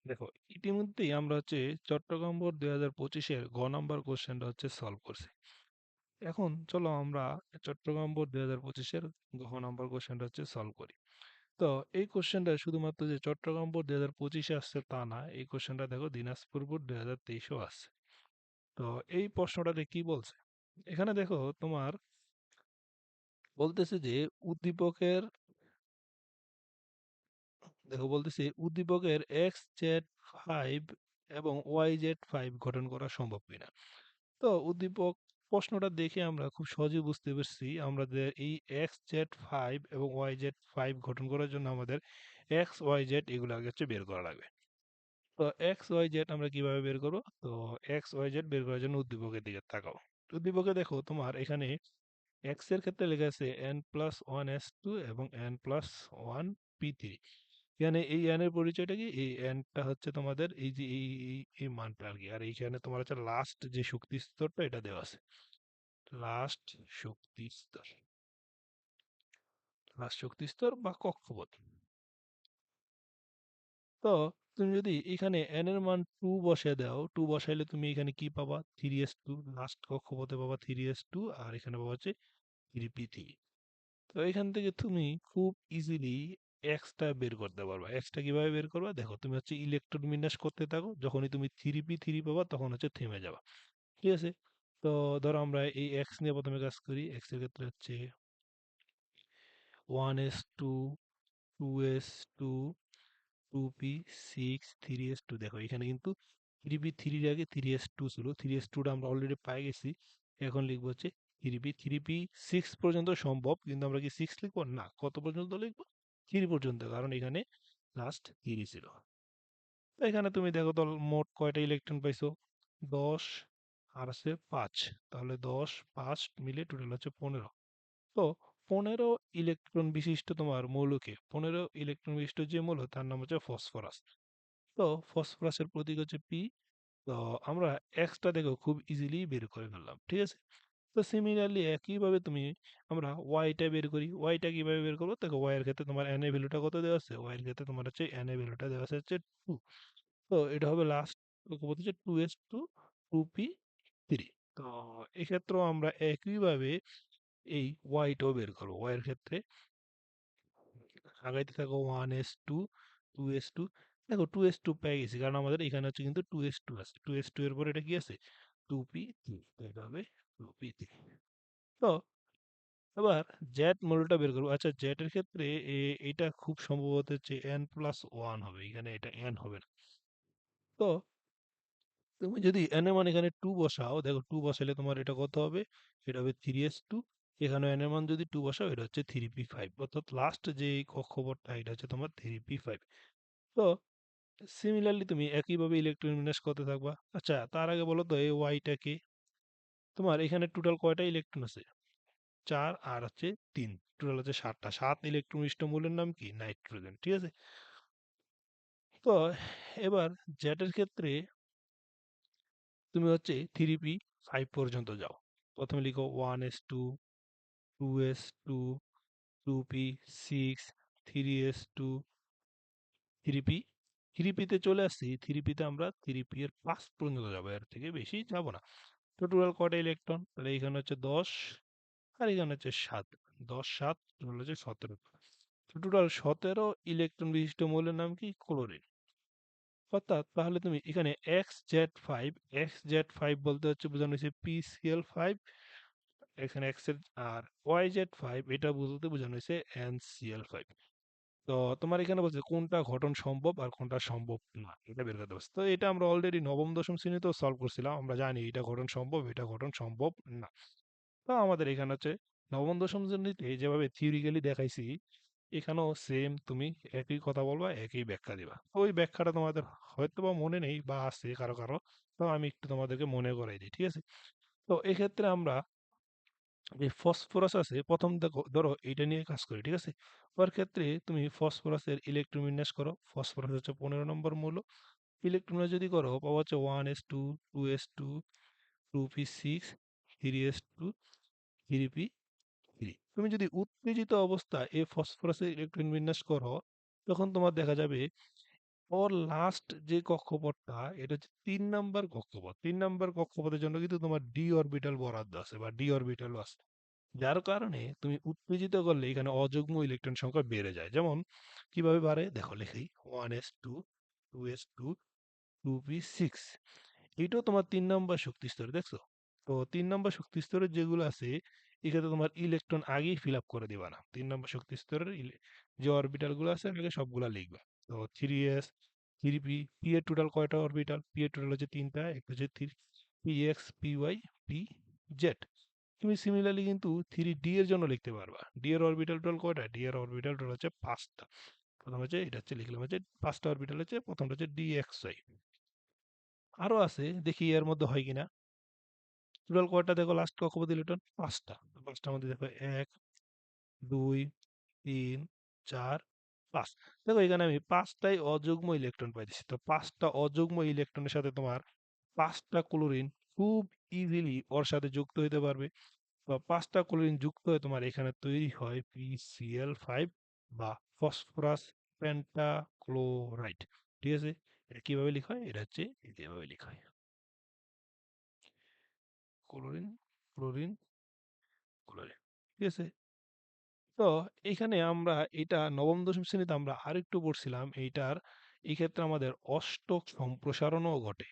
দেখো, ইতিমধ্যেই আমরা চট্টগ্রাম বোর্ড 2025-এর গ নাম্বার কোশ্চেনটা সলভ করছি। এখন চলো আমরা চট্টগ্রাম বোর্ড 2025-এর ঘ নাম্বার কোশ্চেনটা সলভ করি। তো এই কোশ্চেনটা শুধুমাত্র যে চট্টগ্রাম বোর্ড 2025-এ আসছে তা না, এই কোশ্চেনটা দেখো দিনাজপুর বোর্ড 2023-এও আসছে। তো এই প্রশ্নটাতে কি বলছে, এখানে দেখো তোমার বলতেছে যে উদ্দীপকের, উদ্দীপকের XZ5 এবং YZ5 গঠন করা সম্ভব কিনা। তো উদ্দীপক প্রশ্নটা দেখে আমরা খুব সহজেই বুঝতে পারছি আমাদের এই XZ5 এবং YZ5 গঠন করার জন্য আমাদের XYZ এগুলো আগে বের করা লাগবে। তো XYZ আমরা কিভাবে বের করবো? তো XYZ বের করার জন্য উদ্দীপকের দিকে তাকাও। উদ্দীপকে দেখো তোমার এখানে x এর ক্ষেত্রে লেখা আছে n+1s2 এবং n+1p3। এখানে এই n এর পরিচয়টা কি? এই n টা তোমাদের এই যে এই মানটা আর কি। আর এইখানে তোমার লাস্ট যে শক্তি স্তরটা এটা দেওয়া আছে। লাস্ট শক্তি স্তর, লাস্ট শক্তি স্তর বা কক্ষপথ। তো তুমি যদি এখানে n এর মান 2 বসিয়ে দাও, 2 বসাইলে তুমি এখানে কি পাবা? 3s2, লাস্ট কক্ষপথে পাবা 3s2, আর এখানে পাবা 3p3। তো এখান থেকে তুমি খুব ইজিলি এক্সটা বের করতে পারবা। এক্সটা কিভাবে বের করবা? দেখো, তুমি ইলেকট্রন বিন্যাস করতে থাকো, যখনই তুমি 3p3 পাবা তখন থেমে যাবা। ঠিক আছে? তো ধরো আমরা এই এক্স নিয়ে প্রথমে কাজ করি। এক্স এর ক্ষেত্রে 1s2, 2s2, 2p6, 3s2। দেখো এখানে কিন্তু 3p3 এর আগে 3s2 ছিল, 3s2 টা আমরা অলরেডি পাই গেছি। এখন লিখবো 3p6 পর্যন্ত সম্ভব, কিন্তু আমরা কি 6 লিখবো না, কত পর্যন্ত লিখবো? 3 পর্যন্ত, কারণ এখানে লাস্ট 3 ছিল। তো এখানে তুমি দেখো তো মোট কয়টা ইলেকট্রন পাইছো? 10 আর আছে 5, তাহলে 10 5 মিলে টোটাল 15। তো 15 ইলেকট্রন বিশিষ্ট তোমার মৌলকে, 15 ইলেকট্রন বিশিষ্ট যে মৌল তার নাম ফসফরাস। তো ফসফরাসের প্রতীক পি। তো আমরা এক্সটা দেখো খুব ইজিলি বের করে ফেললাম। ঠিক আছে? তো সিমিলারলি একইভাবে আমরা ওয়াইটা বের করি। ওয়াইটা কিভাবে বের করবো? দেখো, ওয়াই এর ক্ষেত্রে তোমার এন এর ভ্যালুটা কত দেওয়া আছে? ওয়াই এর ক্ষেত্রে তোমার এন এর ভ্যালুটা দেওয়া আছে 2। তো এটা হবে লাস্ট হচ্ছে 2s2, 2p3। তো এক্ষেত্রেও আমরা একইভাবে এই ওয়াইটাও বের করবো। ওয়াই এর ক্ষেত্রে আগাইতে থাকো 1s2, 2s2। দেখো 2s2 পেয়ে গেছি, কারণ আমাদের এখানে কিন্তু 2s2 আছে। 2s2 এর পর এটা কি আছে? 2p3। তো এটা হবে 2p3। তো এবার জেড মডেলটা বের করবো। আচ্ছা, জেড এর ক্ষেত্রে এটা খুব সম্ভবত n+1 হবে, এখানে এটা n হবে না। তো তুমি যদি n এর মান এখানে 2 বসাও, দেখো 2 বসাইলে তোমার এটা কত হবে? এটা হবে 3s2। এখানে n এর মান যদি 2 বসাও, এটা হচ্ছে 3p5, অর্থাৎ লাস্ট যে কক্ষপথটা এটা তোমার 3p5। তো সিমিলারলি তুমি একইভাবে ইলেকট্রন বিন্যাস করতে থাকবা। আচ্ছা, তার আগে বলো তো এই ওয়াইটা কি? তোমার এখানে টোটাল কয়টা ইলেকট্রন আছে? 4 আর 3, টোটাল 7টা। 7 ইলেকট্রন বিশিষ্ট মৌলের নাম কি? নাইট্রোজেন। ঠিক আছে? তো এবার জেড এর ক্ষেত্রে তুমি 3p5 পর্যন্ত যাও। প্রথমে লিখো 1s2, 2s2, 2p6, 3s2, 3p। 3p-তে চলে আসছি। 3p-তে আমরা 3p এর 5 পর্যন্ত যাবো, এর থেকে বেশি যাব না। তো টোটাল কয়টা ইলেকট্রন? তাহলে এখানে 10 আর এখানে 7। 10 7 টোটাল 17। তো টোটাল 17 ইলেকট্রন বিশিষ্ট মৌলের নাম কি? ক্লোরিন। অর্থাৎ তাহলে তুমি এখানে XZ5, XZ5 বলতে বোঝানো হয়েছে PCl5, এখানে X এর, আর YZ5 এটা বলতে বোঝানো হয়েছে NCl5। তো তোমার এখানে বলছে কোনটা ঘটন সম্ভব আর কোনটা সম্ভব না, এটা বের করতে পারছে। তো এটা আমরা অলরেডি নবম দশম শ্রেণীতেও সলভ করছিলাম, আমরা জানি এটা ঘটন সম্ভব, এটা ঘটন সম্ভব না। তো আমাদের এখানে নবম দশম শ্রেণীতে যেভাবে থিওরিক্যালি দেখাইছি, এখানেও সেম তুমি একই কথা বলবা, একই ব্যাখ্যা দিবা। তো ওই ব্যাখ্যাটা তোমাদের হয়তো বা মনে নেই বা আছে কারো কারো, তো আমি একটু তোমাদেরকে মনে করাই দিই। ঠিক আছে? তো এক্ষেত্রে আমরা যে ফসফরাস আছে, প্রথম দেখো ধরো এটা নিয়ে কাজ করি। ঠিক আছে? ওর ক্ষেত্রে তুমি ফসফরাসের ইলেকট্রন বিন্যাস করো। ফসফরাস 15 নম্বর মৌল। ইলেকট্রন যদি করো পাবো 1s2, 2s2, 2p6, 3s2, 3p3। তুমি যদি উত্তেজিত অবস্থায় এই ফসফরাসের ইলেকট্রন বিন্যাস করো, তখন তোমার দেখা যাবে ওর লাস্ট যে কক্ষপথটা এটা হচ্ছে 3 নাম্বার কক্ষপথ। 3 নাম্বার কক্ষপথের জন্য কিন্তু তোমার ডি অরবিটাল বরাদ্দ আছে বা ডি অরবিটালও আছে। যার কারণে তুমি উত্তেজিত করলে এখানে অযুগ্ম ইলেকট্রন সংখ্যা বেড়ে যায়। যেমন কিভাবে বাড়ে দেখো লিখি 1s2 2s2 2p6। এটাও তোমার 3 নাম্বার শক্তি স্তরে দেখছো। তো 3 নাম্বার শক্তি স্তরে যেগুলো আছে এক্ষেত্রে তোমার ইলেকট্রন আগেই ফিল আপ করে দিবা না। 3 নাম্বার শক্তি স্তরের যে অরবিটাল গুলো আছে আগে সবগুলা লিখবা। তো 3s 3p p এর টোটাল কয়টা অরবিটাল? p এর টোটাল হচ্ছে 3টা, একটা হচ্ছে 3px py pz। তুমি সিমিলারলি কিন্তু 3d এর জন্য লিখতে পারবা। d এর অরবিটাল টোটাল কয়টা? d এর অরবিটাল টোটাল হচ্ছে 5টা। প্রথম হচ্ছে এটা হচ্ছে লিখলাম হচ্ছে 5টা অরবিটাল হচ্ছে, প্রথমটা হচ্ছে dxy। আরো আছে, দেখি এর মধ্যে হয় কিনা। টোটাল কয়টা দেখো লাস্ট কক্ষপথ ইলেকট্রন? 5টা। 5টার মধ্যে দেখো 1 2 3 4 5। দেখো এখানে আমি 5টাই অযুগ্ম ইলেকট্রন পাইতেছি। তো 5টা অযুগ্ম ইলেকট্রনের সাথে তোমার 5টা ক্লোরিন খুব ইজিলি ওর সাথে যুক্ত হইতে পারবে। বা 5টা ক্লোরিন যুক্ত হয়ে তোমার এখানে তৈরি হয় PCl5 বা ফসফরাস পেন্টাক্লোরাইড। ঠিক আছে, এটা কিভাবে লেখা হয়? এটা হচ্ছে এভাবে লেখা হয়, ক্লোরিন ক্লোরিন ক্লোরিন। ঠিক আছে। তো এখানে আমরা এটা নবম দশম শ্রেণীতে আমরা আরেকটু পড়ছিলাম এইটার। এই ক্ষেত্রে আমাদের অষ্টক সম্প্রসারণও ঘটে।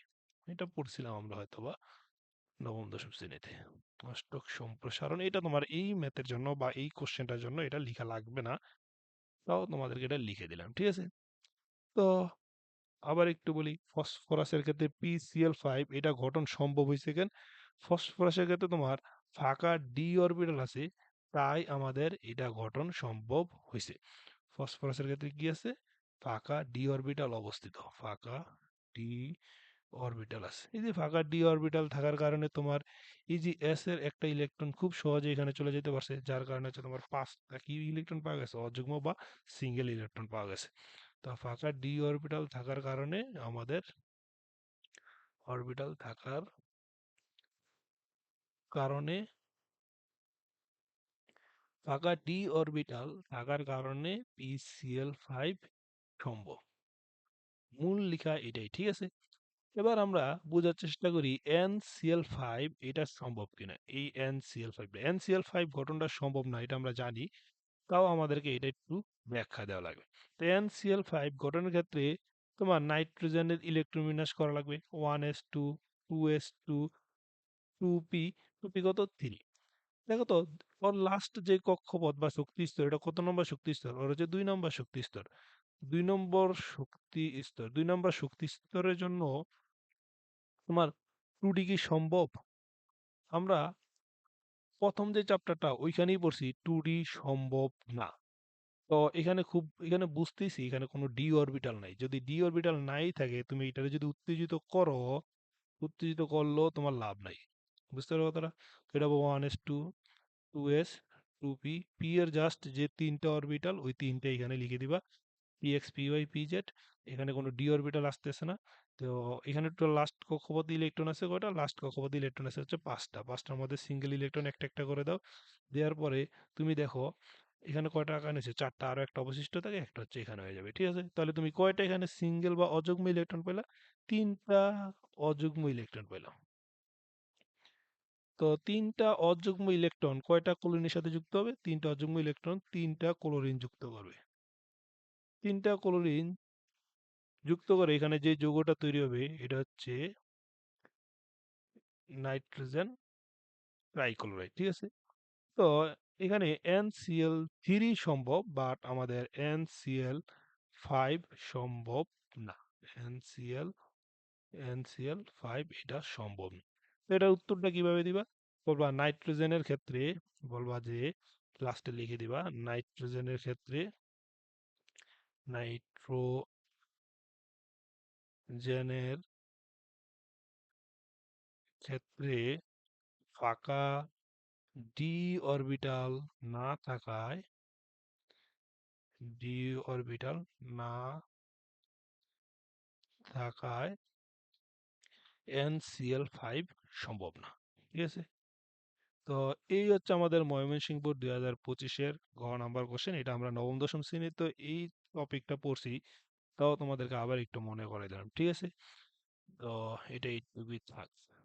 এটা পড়ছিলাম আমরা হয়তোবা নবম দশম শ্রেণীতে। অষ্টক সম্প্রসারণ এটা তোমার এই ম্যাথের জন্য বা এই কোশ্চেনটার জন্য এটা লেখা লাগবে না, তাও তোমাদেরকে এটা লিখে দিলাম। ঠিক আছে। তো আবার একটু বলি, ফসফরাসের ক্ষেত্রে PCl5 এটা গঠন সম্ভব হয়েছে কেন? ফসফরাসের ক্ষেত্রে তোমার ফাঁকা ডি অরবিটাল আছে, তাই আমাদের এটা গঠন সম্ভব হয়েছে। ফসফরাসের ক্ষেত্রে কি আছে? ফাঁকা ডি অরবিটাল অবস্থিত, ফাঁকা ডি অরবিটাল আছে। এই যে ফাঁকা ডি অরবিটাল থাকার কারণে তোমার এই যে এস এর একটা ইলেকট্রন খুব সহজে এখানে চলে যেতে পারছে, যার কারণে হচ্ছে তোমার 5টা কি ইলেকট্রন পাওয়া গেছে? অযুগ্ম বা সিঙ্গেল ইলেকট্রন পাওয়া গেছে। তো ফাঁকা ডি অরবিটাল থাকার কারণে আমাদের অরবিটাল থাকার কারণে ফাঁকা ডি অরবিটাল থাকার কারণে PCl5 সম্ভব। মূল লিখা এটাই। ঠিক আছে। এবার আমরা বোঝার চেষ্টা করি NCl5 এটা সম্ভব কিনা। এই NCl5 গঠনটা সম্ভব না এটা আমরা জানি, তাও আমাদেরকে এটা একটু ব্যাখ্যা দেওয়া লাগবে। তো NCl5 গঠনের ক্ষেত্রে তোমার নাইট্রোজেনের ইলেকট্রন বিন্যাস করা লাগবে 1s2 2s2 2p 2p কত 3। দেখো তো ওর লাস্ট যে কক্ষপথ বা শক্তি স্তর এটা কত নম্বর শক্তি স্তর? ওর হচ্ছে 2 নম্বর শক্তি স্তর। 2 নম্বর শক্তি স্তরের জন্য তোমার 2D কি সম্ভব? আমরা প্রথম যে চ্যাপ্টারটা ওইখানেই পড়ছি 2D সম্ভব না। তো এখানে বুঝতেছি এখানে কোনো ডি অরবিটাল নাই। যদি ডি অরবিটাল নাই থাকে তুমি এটাকে যদি উত্তেজিত করো, উত্তেজিত করলেও তোমার লাভ নাই। বুঝতে পারো কথাটা? তো এটা 1s2 2s 2p p এর জাস্ট যে 3টা অরবিটাল ওই 3টা এখানে লিখে দিবা, px py pz। এখানে কোনো ডি অরবিটাল আসতেছে না। তো এখানে তো লাস্ট কক্ষপথে ইলেকট্রন আছে কয়টা? লাস্ট কক্ষপথে ইলেকট্রন আছে হচ্ছে 5টা। 5টার মধ্যে সিঙ্গেল ইলেকট্রন একটা একটা করে দাও। দেওয়ার পরে তুমি দেখো এখানে কয়টা আকার নিয়েছে? 4টা, আরো একটা অবশিষ্ট থাকে, একটা হচ্ছে এখানে হয়ে যাবে। ঠিক আছে, তাহলে তুমি কয়টা এখানে সিঙ্গেল বা অযুগ্ম ইলেকট্রন পেলা? 3টা অযুগ্ম ইলেকট্রন পেলাম। তো 3টা অযুগ্ম ইলেকট্রন কয়টা ক্লোরিনের সাথে যুক্ত হবে? 3টা অযুগ্ম ইলেকট্রন 3টা ক্লোরিন যুক্ত করবে। 3টা ক্লোরিন যুক্ত করে এখানে যে যৌগটা তৈরি হবে এটা হচ্ছে নাইট্রোজেন ট্রাইক্লোরাইড। ঠিক আছে। তো এখানে NCl3 সম্ভব, বাট আমাদের NCl5 সম্ভব না। NCl NCl5 এটা সম্ভব না। তো এটার উত্তরটা কিভাবে দিবা? বলবা নাইট্রোজেনের ক্ষেত্রে, বলবা যে লাস্টে লিখে দিবা নাইট্রোজেনের ক্ষেত্রে, নাইট্রোজেনের ক্ষেত্রে ফাঁকা ডি অরবিটাল না থাকায়, ডি অরবিটাল না থাকায় NCl5 সম্ভব না। ঠিক আছে। তো এই হচ্ছে আমাদের ময়মনসিংহ বোর্ড 2025-এর গ নাম্বার কোশ্চেন। এটা আমরা নবম দশম শ্রেণীতে এই টপিকটা পড়ছি। তাও তোমাদেরকে আবার একটু মনে করে দিলাম, ঠিক আছে? তো এটাই টুকুই থাক।